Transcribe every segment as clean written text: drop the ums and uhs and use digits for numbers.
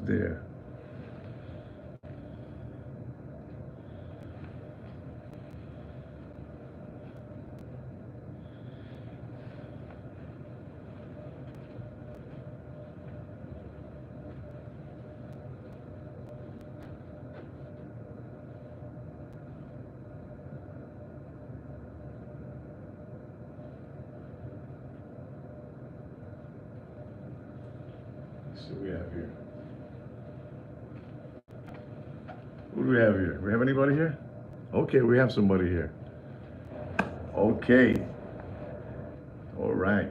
there. Let's see what we have here. What do we have here? We have anybody here? Okay, we have somebody here. Okay. All right.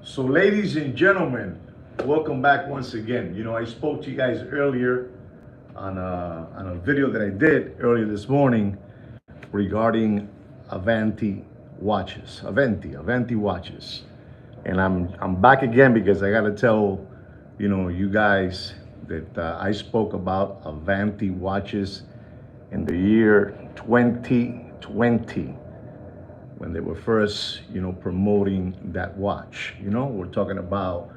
So, ladies and gentlemen, welcome back once again. You know, I spoke to you guys earlier on a video that I did earlier this morning regarding Avanti watches. Avanti watches. And I'm back again because I gotta tell, you know, you guys that I spoke about Avanti watches in the year 2020 when they were first, you know, promoting that watch. You know, we're talking about,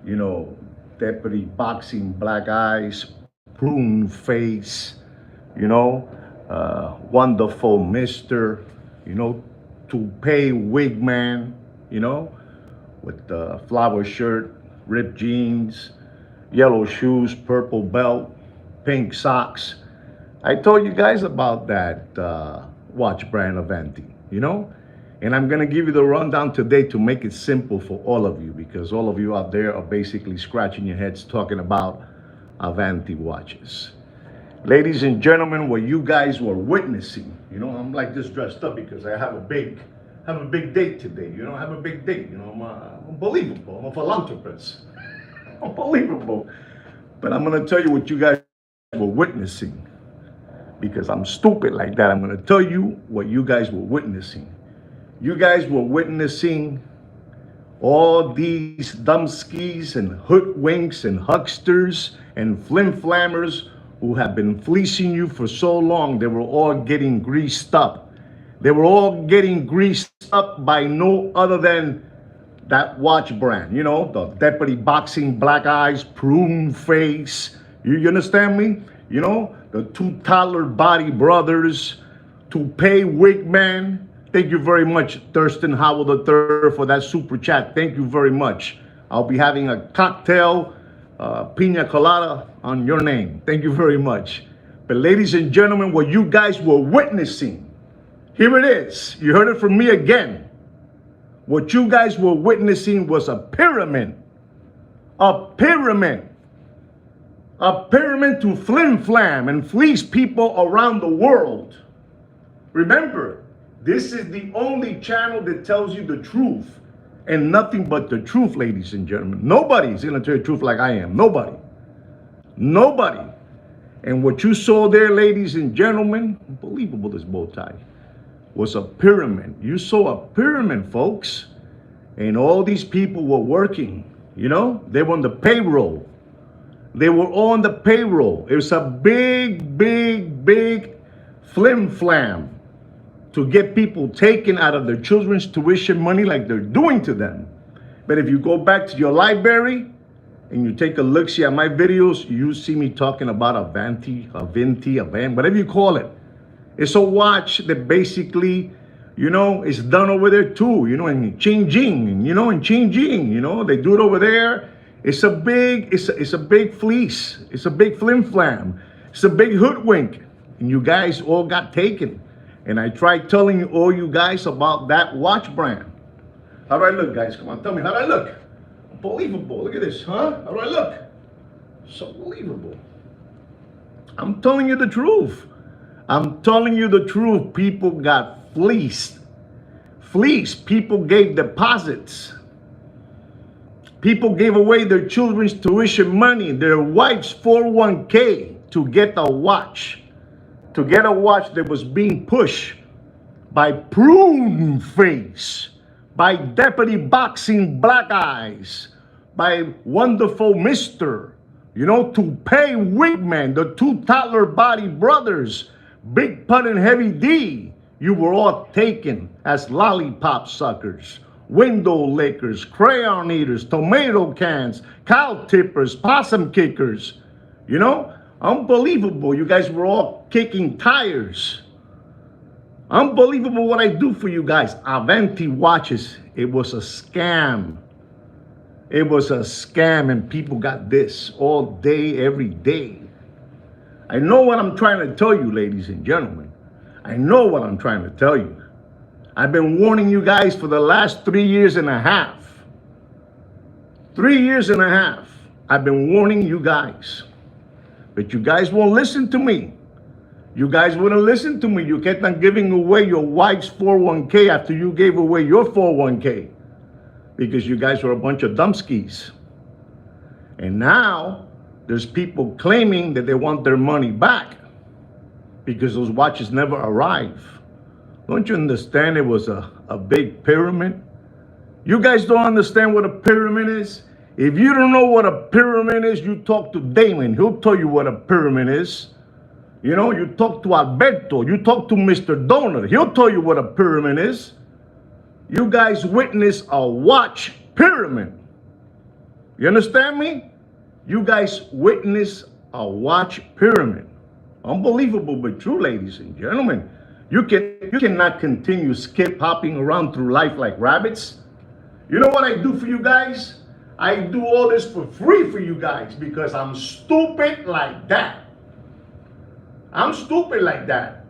you know, deputy boxing, black eyes, prune face, you know, wonderful mister, you know, toupee wig man, you know, with the flower shirt, ripped jeans, yellow shoes, purple belt, pink socks. I told you guys about that watch brand Avanti, you know? And I'm gonna give you the rundown today to make it simple for all of you, because all of you out there are basically scratching your heads talking about Avanti watches. Ladies and gentlemen, what you guys were witnessing, you know, I'm like this dressed up because I have a big date today. You know, I have a big date. You know, I'm unbelievable. I'm a philanthropist. Unbelievable. But I'm gonna tell you what you guys were witnessing, because I'm stupid like that. I'm gonna tell you what you guys were witnessing. You guys were witnessing all these dumbskis and hoodwinks and hucksters and flim-flammers who have been fleecing you for so long. They were all getting greased up. They were all getting greased up by no other than that watch brand. You know, the deputy boxing, black eyes, prune face. You understand me? You know, the two toddler body brothers, toupee wig man. Thank you very much, Thurston Howell III, for that super chat. Thank you very much. I'll be having a cocktail, pina colada on your name. Thank you very much. But ladies and gentlemen, what you guys were witnessing, here it is. You heard it from me again. What you guys were witnessing was a pyramid. A pyramid. A pyramid to flim-flam and fleece people around the world. Remember, this is the only channel that tells you the truth and nothing but the truth, ladies and gentlemen. Nobody's going to tell you the truth like I am. Nobody. Nobody. And what you saw there, ladies and gentlemen, unbelievable, this bow tie, was a pyramid. You saw a pyramid, folks. And all these people were working, you know, they were on the payroll. They were on the payroll. It was a big flim-flam to get people taken out of their children's tuition money like they're doing to them. But if you go back to your library and you take a look-see at my videos, you see me talking about Avanti, whatever you call it. It's a watch that basically, you know, is done over there too, you know, in Qingjing, you know, you know, they do it over there. It's a big fleece. It's a big flim-flam. It's a big hoodwink. And you guys all got taken. And I tried telling all you guys about that watch brand. How do I look, guys? Come on, tell me, how do I look? Unbelievable. Look at this, huh? How do I look? It's unbelievable. I'm telling you the truth. I'm telling you the truth. People got fleeced. Fleeced. People gave deposits. People gave away their children's tuition money, their wife's 401k to get a watch. To get a watch that was being pushed by prune face, by deputy boxing black eyes, by wonderful mister, you know, toupee wig man, the two toddler body brothers, Big Pun and Heavy D. You were all taken as lollipop suckers. window lickers, crayon eaters, tomato cans, cow tippers, possum kickers. You know, unbelievable. You guys were all kicking tires. Unbelievable what I do for you guys. Avanti watches. It was a scam. It was a scam, and people got this all day, every day. I know what I'm trying to tell you, ladies and gentlemen. I know what I'm trying to tell you. I've been warning you guys for the last 3 years and a half. 3 years and a half. I've been warning you guys. But you guys won't listen to me. You guys wouldn't listen to me. You kept on giving away your wife's 401k after you gave away your 401k. Because you guys were a bunch of dumpskis. And now there's people claiming that they want their money back because those watches never arrive. Don't you understand it was a big pyramid? You guys don't understand what a pyramid is? If you don't know what a pyramid is, you talk to Damon. He'll tell you what a pyramid is. You know, you talk to Alberto. You talk to Mr. Donut. He'll tell you what a pyramid is. You guys witness a watch pyramid. You understand me? You guys witness a watch pyramid. Unbelievable but true, ladies and gentlemen. You cannot continue skip hopping around through life like rabbits. You know what I do for you guys? I do all this for free for you guys because I'm stupid like that. I'm stupid like that.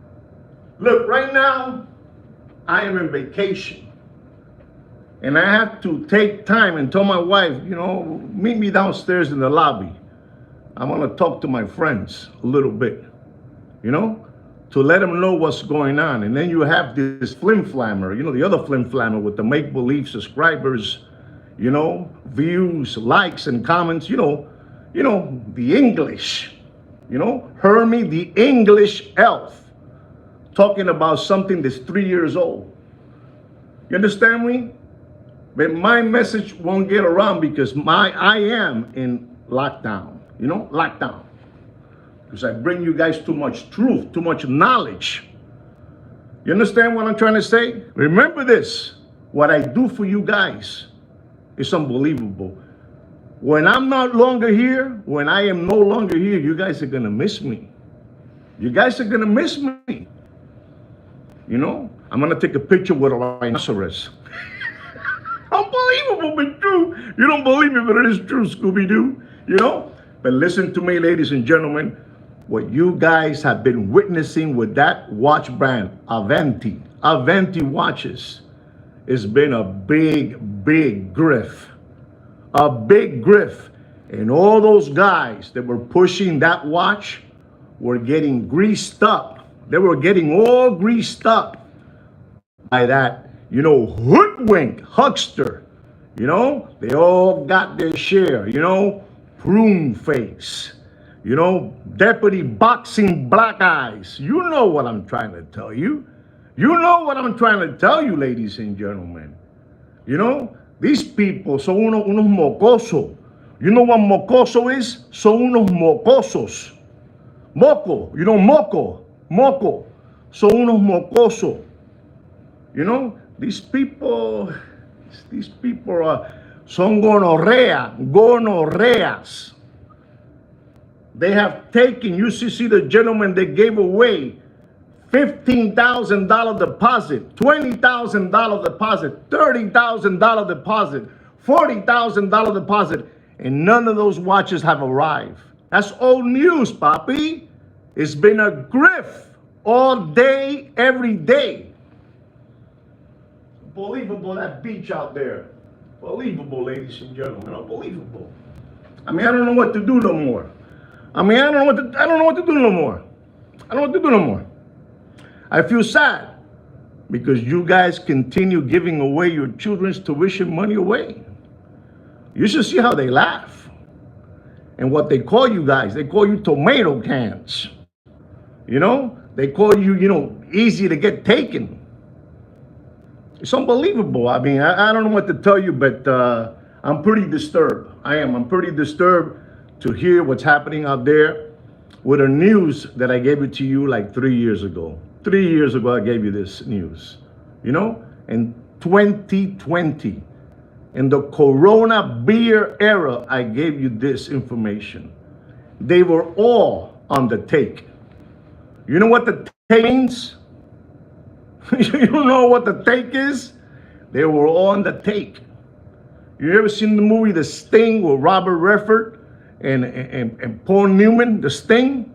Look, right now, I am in vacation. And I have to take time and tell my wife, you know, meet me downstairs in the lobby. I want to talk to my friends a little bit, you know, to let them know what's going on. And then you have this flim-flammer, you know, the other flim-flammer with the make-believe subscribers, you know, views, likes, and comments, you know, the English, you know, Hermie, the English elf, talking about something that's 3 years old. You understand me? But my message won't get around because I am in lockdown, you know, lockdown. Because I bring you guys too much truth, too much knowledge. You understand what I'm trying to say? Remember this, what I do for you guys is unbelievable. When I'm no longer here, when I am no longer here, you guys are going to miss me. You guys are going to miss me. You know, I'm going to take a picture with a rhinoceros. Unbelievable, but true. You don't believe me, but it is true, Scooby-Doo. You know? But listen to me, ladies and gentlemen. What you guys have been witnessing with that watch brand, Avanti watches, has been a big, big grift. A big grift. And all those guys that were pushing that watch were getting greased up. They were getting all greased up by that, you know, hoodwink, huckster. You know, they all got their share, you know, prune face. You know, deputy boxing black eyes. You know what I'm trying to tell you. You know what I'm trying to tell you, ladies and gentlemen. You know, these people son unos mocosos. You know what mocoso is? Son unos mocosos. Moco, you know, moco. Son unos mocosos. You know, these people are son gonorrheas. They have taken, you see the gentleman that gave away $15,000 deposit, $20,000 deposit, $30,000 deposit, $40,000 deposit, and none of those watches have arrived. That's old news, Papi. It's been a grift all day, every day. Unbelievable, that beach out there. Unbelievable, ladies and gentlemen, unbelievable. I mean, I don't know what to do no more. I don't know what to do no more. I don't know what to do no more. I feel sad because you guys continue giving away your children's tuition money away. You should see how they laugh. And what they call you guys, they call you tomato cans. You know, they call you, you know, easy to get taken. It's unbelievable. I mean, I don't know what to tell you, but I'm pretty disturbed. I'm pretty disturbed to hear what's happening out there with the news that I gave it to you like 3 years ago. 3 years ago, I gave you this news, you know? And 2020. In the Corona beer era, I gave you this information. They were all on the take. You know what the take means? You don't know what the take is? They were all on the take. You ever seen the movie The Sting with Robert Redford and Paul Newman, The Sting?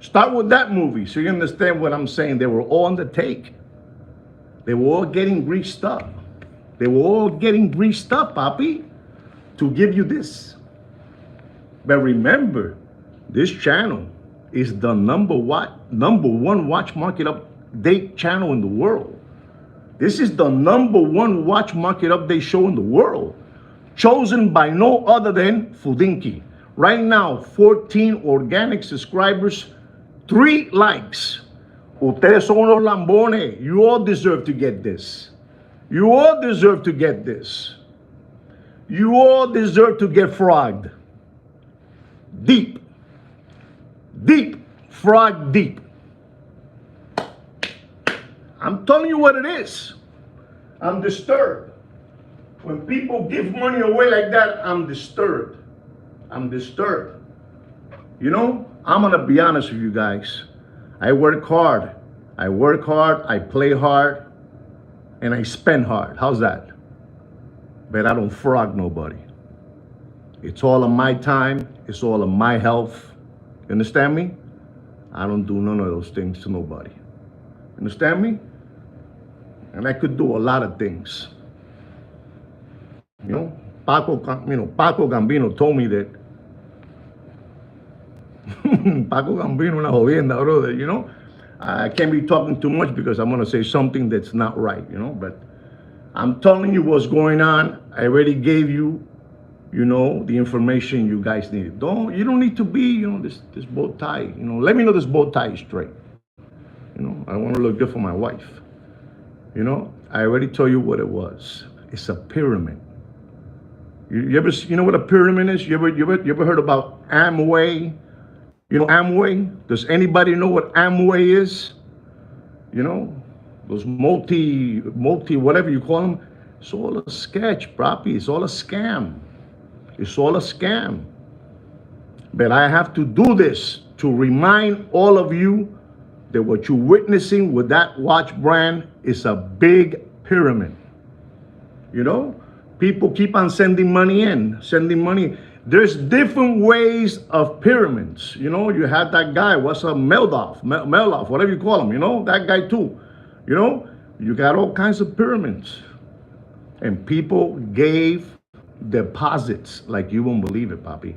Start with that movie so you understand what I'm saying. They were all on the take. They were all getting greased up. They were all getting greased up, papi, to give you this. But remember, this channel is the number one watch market update channel in the world. This is the number one watch market update show in the world, chosen by no other than Fudinki. Right now, 14 organic subscribers, 3 likes. Ustedes son unos lambones. You all deserve to get this. You all deserve to get this. You all deserve to get frogged. Deep. Deep. Frog deep. I'm telling you what it is. I'm disturbed. When people give money away like that, I'm disturbed. I'm disturbed. You know, I'm going to be honest with you guys. I work hard. I play hard, and I spend hard. How's that? But I don't frog nobody. It's all of my time. It's all of my health. You understand me? I don't do none of those things to nobody. Understand me? And I could do a lot of things. You know, Paco Gambino told me that. Paco Gambino, una jodienda, brother, you know. I can't be talking too much because I'm going to say something that's not right, you know. But I'm telling you what's going on. I already gave you, you know, the information you guys needed. You don't need to be, you know, this bow tie. You know, let me know this bow tie is straight. You know, I want to look good for my wife. You know, I already told you what it was. It's a pyramid. You know what a pyramid is? You ever heard about Amway? You know Amway? Does anybody know what Amway is? You know, those multi whatever you call them. It's all a sketch, property. It's all a scam. It's all a scam. But I have to do this to remind all of you that what you're witnessing with that watch brand is a big pyramid. You know, people keep on sending money in, sending money. There's different ways of pyramids. You know, you had that guy, what's up, Meldoff, whatever you call him, you know, that guy too. You know, you got all kinds of pyramids. And people gave deposits like you won't believe it, Papi.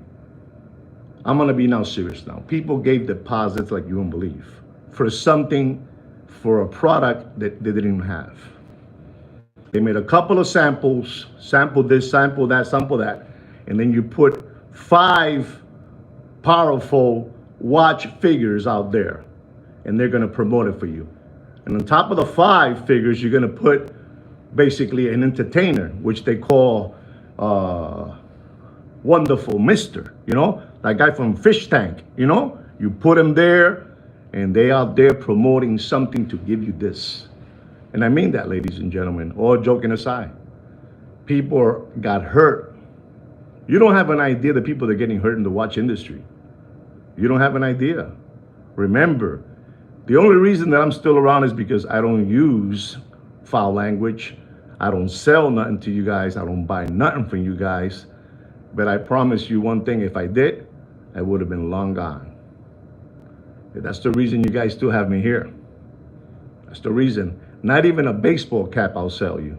I'm going to be now serious now. People gave deposits like you won't believe for something, for a product that they didn't have. They made a couple of samples, sample this, sample that, sample that. And then you put 5 powerful watch figures out there, and they're going to promote it for you. And on top of the 5 figures, you're going to put basically an entertainer, which they call Wonderful Mister, you know, that guy from Fish Tank, you know, you put him there, and they out there promoting something to give you this. And I mean that, ladies and gentlemen, all joking aside. People got hurt. You don't have an idea the people that are getting hurt in the watch industry. You don't have an idea. Remember, the only reason that I'm still around is because I don't use foul language. I don't sell nothing to you guys. I don't buy nothing from you guys. But I promise you one thing, if I did, I would have been long gone. That's the reason you guys still have me here. That's the reason. Not even a baseball cap I'll sell you.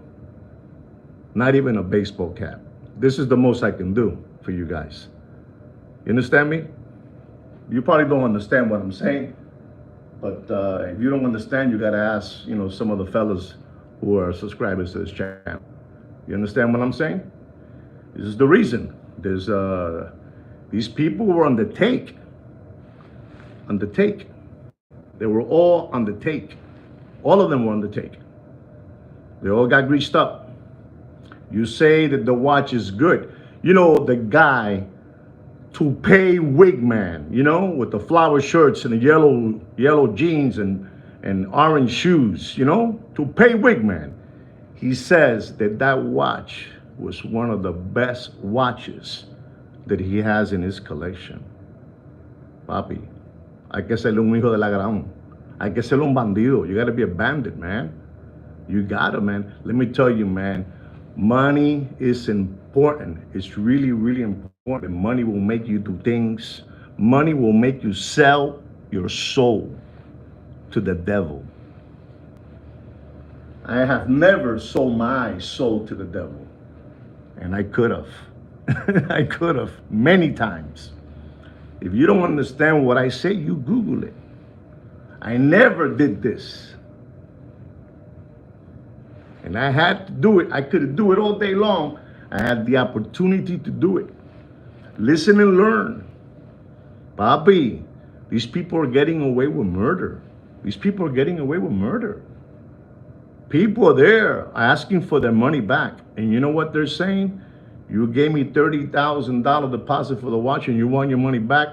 Not even a baseball cap. This is the most I can do for you guys. You understand me? You probably don't understand what I'm saying, but if you don't understand, you gotta ask, you know, some of the fellas who are subscribers to this channel. You understand what I'm saying? This is the reason. There's these people were on the take. On the take. They were all on the take. All of them were on the take. They all got greased up. You say that the watch is good. You know, the guy, Toupee Wigman, you know, with the flower shirts and the yellow jeans and orange shoes, you know, Toupee Wigman. He says that that watch was one of the best watches that he has in his collection. Papi, hay que serle un hijo de la gran. Hay que serle un bandido. You gotta be a bandit, man. You gotta, man. Let me tell you, man, money is important. It's really, really important. Money will make you do things. Money will make you sell your soul to the devil. I have never sold my soul to the devil. And I could have. I could have many times. If you don't understand what I say, you Google it. I never did this. And I had to do it. I could do it all day long. I had the opportunity to do it. Listen and learn. Papi, these people are getting away with murder. These people are getting away with murder. People are there asking for their money back. And you know what they're saying? You gave me $30,000 deposit for the watch and you want your money back.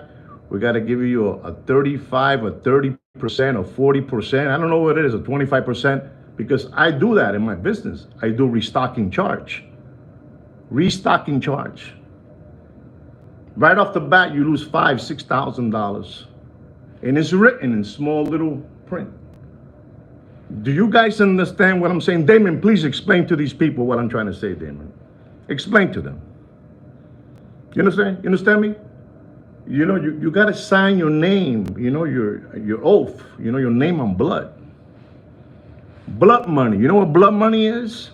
We got to give you a 35 or 30% or 40%. I don't know what it is, a 25%, because I do that in my business. I do restocking charge. Restocking charge. Right off the bat, you lose $5,000, $6,000. And it's written in small little print. Do you guys understand what I'm saying? Damon, please explain to these people what I'm trying to say, Damon. Explain to them. You understand? You understand me? You know, you got to sign your name, you know, your oath, you know, your name on blood. Blood money. You know what blood money is?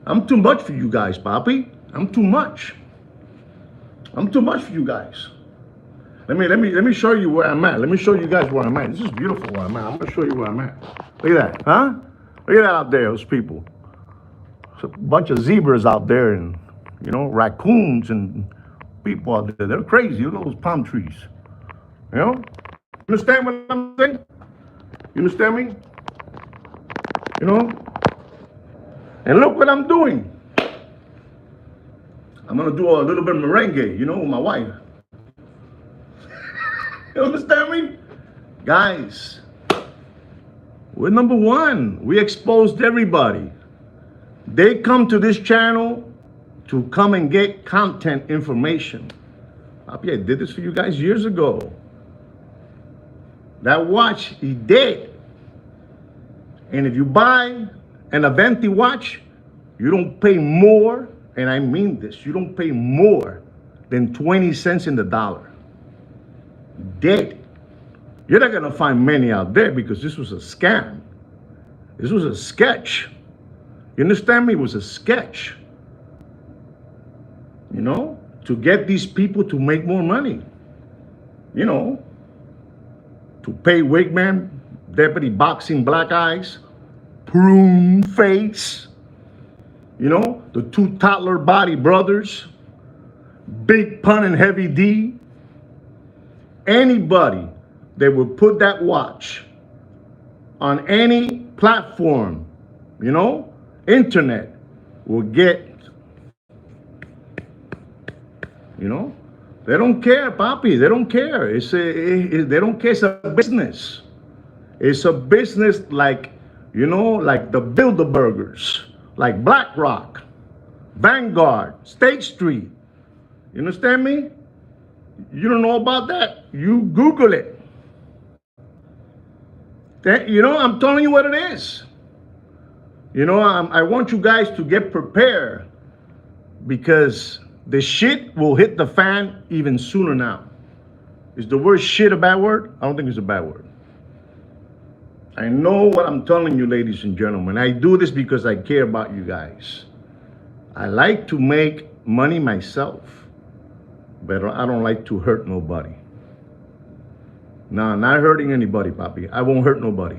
I'm too much for you guys, Papi. I'm too much. I'm too much for you guys. Let me show you where I'm at. Let me show you guys where I'm at. This is beautiful where I'm at. I'm gonna show you where I'm at. Look at that, huh? Look at that out there, those people. It's a bunch of zebras out there, and you know, raccoons and people out there. They're crazy. Look at those palm trees. You know? You understand what I'm saying? You understand me? You know? And look what I'm doing. I'm gonna do a little bit of merengue, you know, with my wife. You understand me? Guys, we're number one. We exposed everybody. They come to this channel to come and get content information. I did this for you guys years ago. That watch, he did. And if you buy an Aventi watch, you don't pay more, and I mean this, you don't pay more than 20 cents in the dollar. Dead. You're not gonna find many out there because this was a scam. This was a sketch. You understand me? It was a sketch. You know, to get these people to make more money. You know, to pay Wigman, Deputy Boxing Black Eyes, Prune Face, you know, the two toddler body brothers, Big Pun and Heavy D. Anybody that would put that watch on any platform, you know, internet, will get, you know, they don't care, Papi. They don't care. They don't care. It's a business. It's a business like, you know, like the Bilderbergers, like BlackRock, Vanguard, State Street. You understand me? You don't know about that? You Google it. You know, I'm telling you what it is. You know, I want you guys to get prepared because the shit will hit the fan even sooner now. Is the word shit a bad word? I don't think it's a bad word. I know what I'm telling you, ladies and gentlemen. I do this because I care about you guys. I like to make money myself, but I don't like to hurt nobody. Nah, not hurting anybody, Papi. I won't hurt nobody.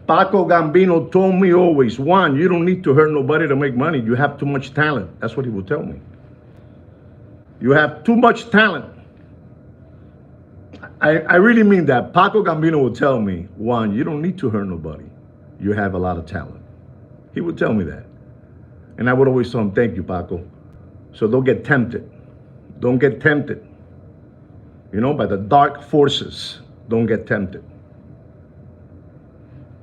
Paco Gambino told me always, Juan, you don't need to hurt nobody to make money. You have too much talent. That's what he would tell me. You have too much talent. I really mean that. Paco Gambino would tell me, Juan, you don't need to hurt nobody. You have a lot of talent. He would tell me that. And I would always tell him, thank you, Paco. So don't get tempted. Don't get tempted. You know, by the dark forces. Don't get tempted.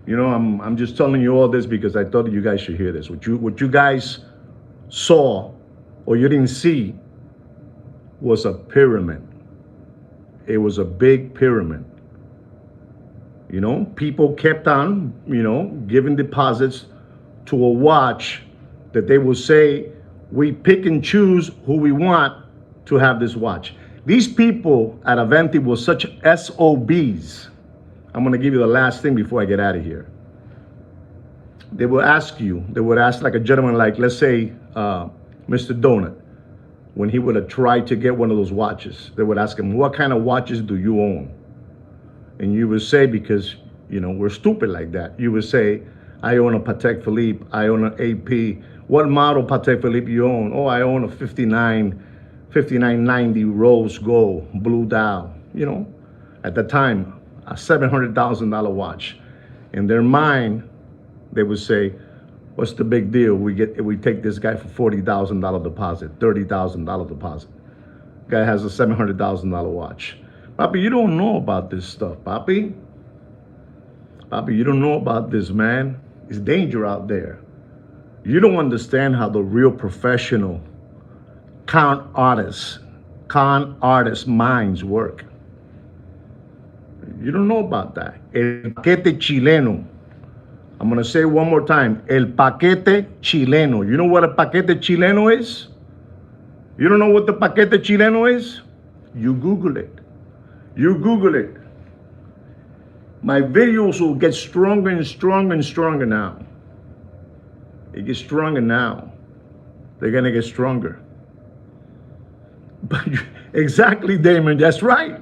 You know, I'm just telling you all this because I thought you guys should hear this. What you guys saw or you didn't see was a pyramid. It was a big pyramid. You know, people kept on, giving deposits to a watch that they will say, we pick and choose who we want to have this watch. These people at Avanti were such SOBs. I'm going to give you the last thing before I get out of here. They would ask like a gentleman, like, let's say, Mr. Donut, when he would have tried to get one of those watches, they would ask him, what kind of watches do you own? And you would say, because, we're stupid like that, you would say, I own a Patek Philippe, I own an AP. What model Patek Philippe you own? Oh, I own a 5990 rose gold, blue dial. At the time, a $700,000 watch. In their mind, they would say, what's the big deal? We take this guy for $40,000 deposit, $30,000 deposit. Guy has a $700,000 watch. Papi, you don't know about this stuff, Papi. Papi, you don't know about this, man. It's danger out there. You don't understand how the real professional con artists minds work. You don't know about that. El paquete chileno. I'm going to say it one more time. El paquete chileno. You know what a paquete chileno is? You don't know what the paquete chileno is? You Google it. You Google it. My videos will get stronger and stronger and stronger now. It gets stronger now. They're going to get stronger. But exactly, Damon. That's right.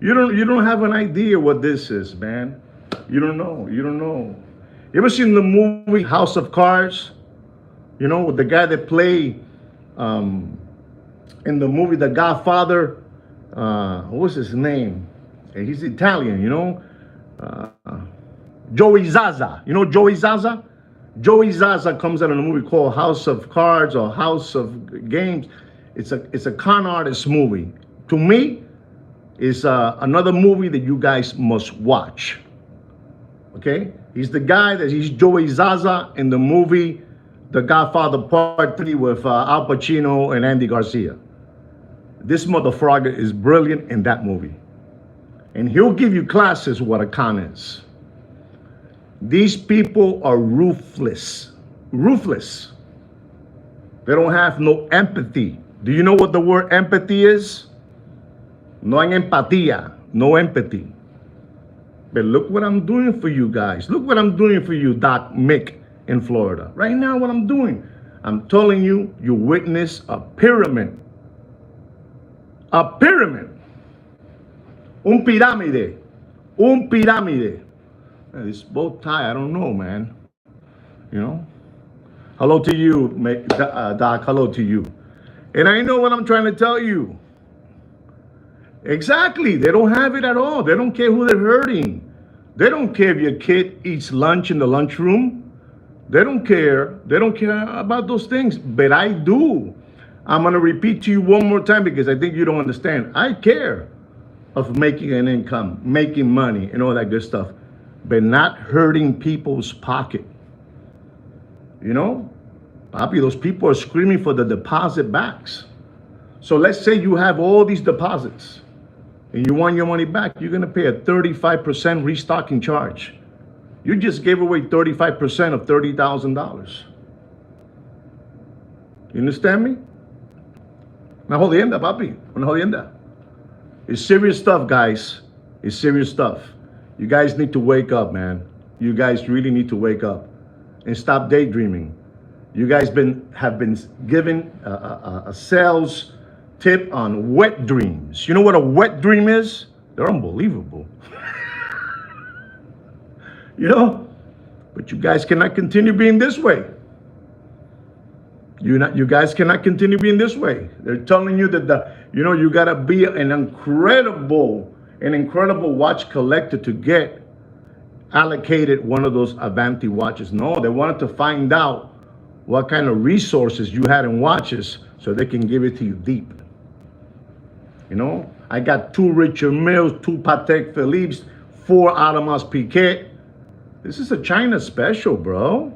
You don't have an idea what this is, man. You don't know. You don't know. You ever seen the movie House of Cards? With the guy that played in the movie The Godfather. What's his name? He's Italian, Joey Zaza. You know Joey Zaza? Joey Zaza comes out in a movie called House of Cards or House of Games. It's a con artist movie. To me, it's another movie that you guys must watch. Okay? He's Joey Zaza in the movie The Godfather Part 3 with Al Pacino and Andy Garcia. This motherfucker is brilliant in that movie. And he'll give you classes what a con is. These people are ruthless. Ruthless. They don't have no empathy. Do you know what the word empathy is? No hay empatía. No empathy. But look what I'm doing for you guys. Look what I'm doing for you, Doc Mick in Florida. Right now, what I'm doing, I'm telling you, you witness a pyramid. A pyramid. Un pirámide. Un pirámide. This bow tie, I don't know, man. Hello to you, Doc. Hello to you. And I know what I'm trying to tell you. Exactly. They don't have it at all. They don't care who they're hurting. They don't care if your kid eats lunch in the lunchroom. They don't care. They don't care about those things. But I do. I'm going to repeat to you one more time because I think you don't understand. I care of making an income, making money, and all that good stuff, but not hurting people's pocket. Papi, those people are screaming for the deposit backs. So let's say you have all these deposits and you want your money back, you're going to pay a 35% restocking charge. You just gave away 35% of $30,000. You understand me? Una jodienda, papi. Una jodienda. It's serious stuff, guys. It's serious stuff. You guys need to wake up, man. You guys really need to wake up and stop daydreaming. You guys have been given a sales tip on wet dreams. You know what a wet dream is? They're unbelievable. But you guys cannot continue being this way. You guys cannot continue being this way. They're telling you that you gotta be an incredible watch collector to get allocated one of those Avanti watches. No, they wanted to find out what kind of resources you had in watches so they can give it to you deep. I got 2 Richard Milles, 2 Patek Philippe's, 4 Audemars Piguet, This is a China special, bro.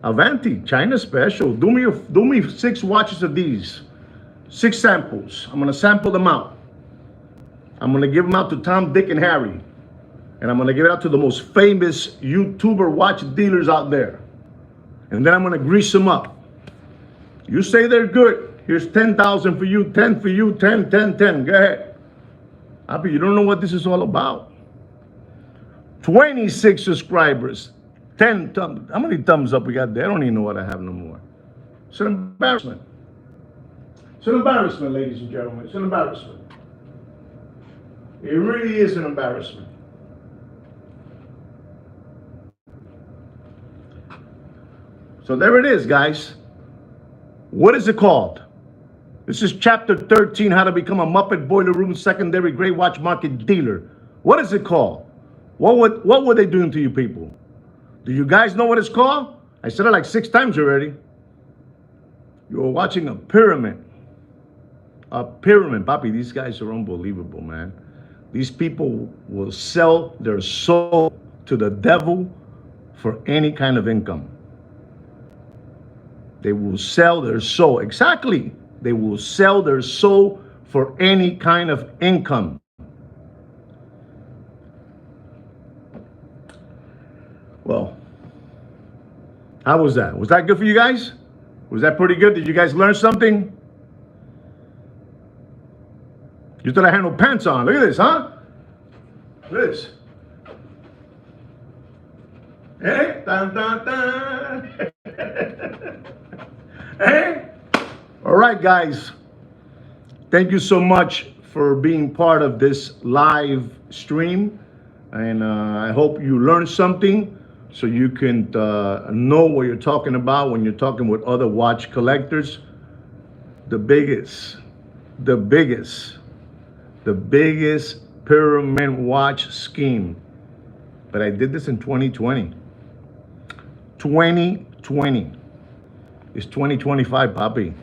Avanti, China special. Do me 6 watches of these. 6 samples. I'm gonna sample them out. I'm gonna give them out to Tom, Dick, and Harry. And I'm gonna give it out to the most famous YouTuber watch dealers out there. And then I'm gonna grease them up. You say they're good. Here's 10,000 for you, 10 for you, 10, 10, 10. Go ahead. Happy, you don't know what this is all about. 26 subscribers. 10 thumbs. How many thumbs up we got there? I don't even know what I have no more. It's an embarrassment. It's an embarrassment, ladies and gentlemen. It's an embarrassment. It really is an embarrassment. So there it is, guys. What is it called? This is chapter 13, how to become a Muppet Boiler Room secondary gray watch market dealer. What is it called? What were they doing to you people? Do you guys know what it's called? I said it like 6 times already. You were watching a pyramid. A pyramid, papi. These guys are unbelievable, man. These people will sell their soul to the devil for any kind of income. They will sell their soul. Exactly. They will sell their soul for any kind of income. Well, how was that? Was that good for you guys? Was that pretty good? Did you guys learn something? You thought I had no pants on. Look at this, huh? Look at this. Hey, dun, dun, dun. Hey. All right, guys. Thank you so much for being part of this live stream. And I hope you learned something so you can know what you're talking about when you're talking with other watch collectors. The biggest pyramid watch scheme. But I did this in 2020. 2020. It's 2025, papi.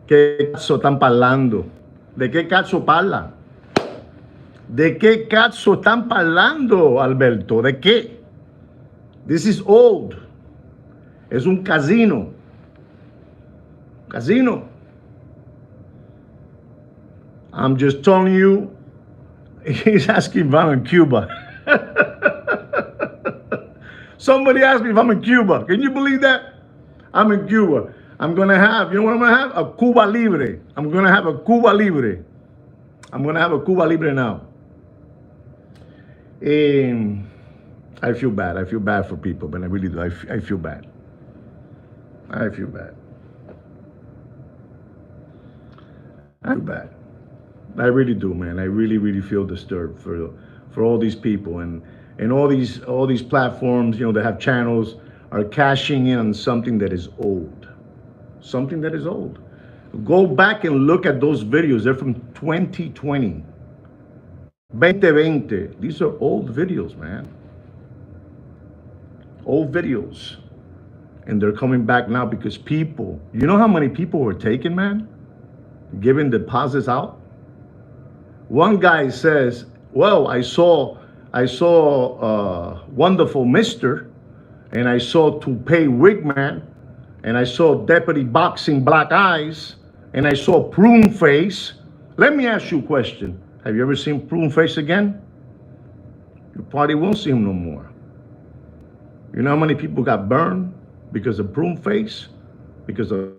¿Qué cazzo están parlando? ¿De qué cazzo parla? ¿De qué cazzo están parlando, Alberto? ¿De qué? This is old. Es un casino. Casino. I'm just telling you, he's asking if I'm in Cuba. Somebody asked me if I'm in Cuba. Can you believe that? I'm in Cuba. I'm going to have, you know what I'm going to have? A Cuba Libre. I'm going to have a Cuba Libre. I'm going to have a Cuba Libre now. I feel bad. I feel bad for people, but I really do. I feel bad. I feel bad. I feel bad. I really do, man. I really feel disturbed for all these people and all these platforms, you know, that have channels are cashing in on something that is old. Something that is old. Go back and look at those videos. They're from 2020. 2020. These are old videos, man. Old videos. And they're coming back now because people, you know how many people were taken, man? Giving deposits out? One guy says, well, I saw Wonderful Mister, and I saw Toupee Wigman, and I saw Deputy Boxing Black Eyes, and I saw Prune Face. Let me ask you a question. Have you ever seen Prune Face again? You probably won't see him no more. You know how many people got burned because of Prune Face? Because of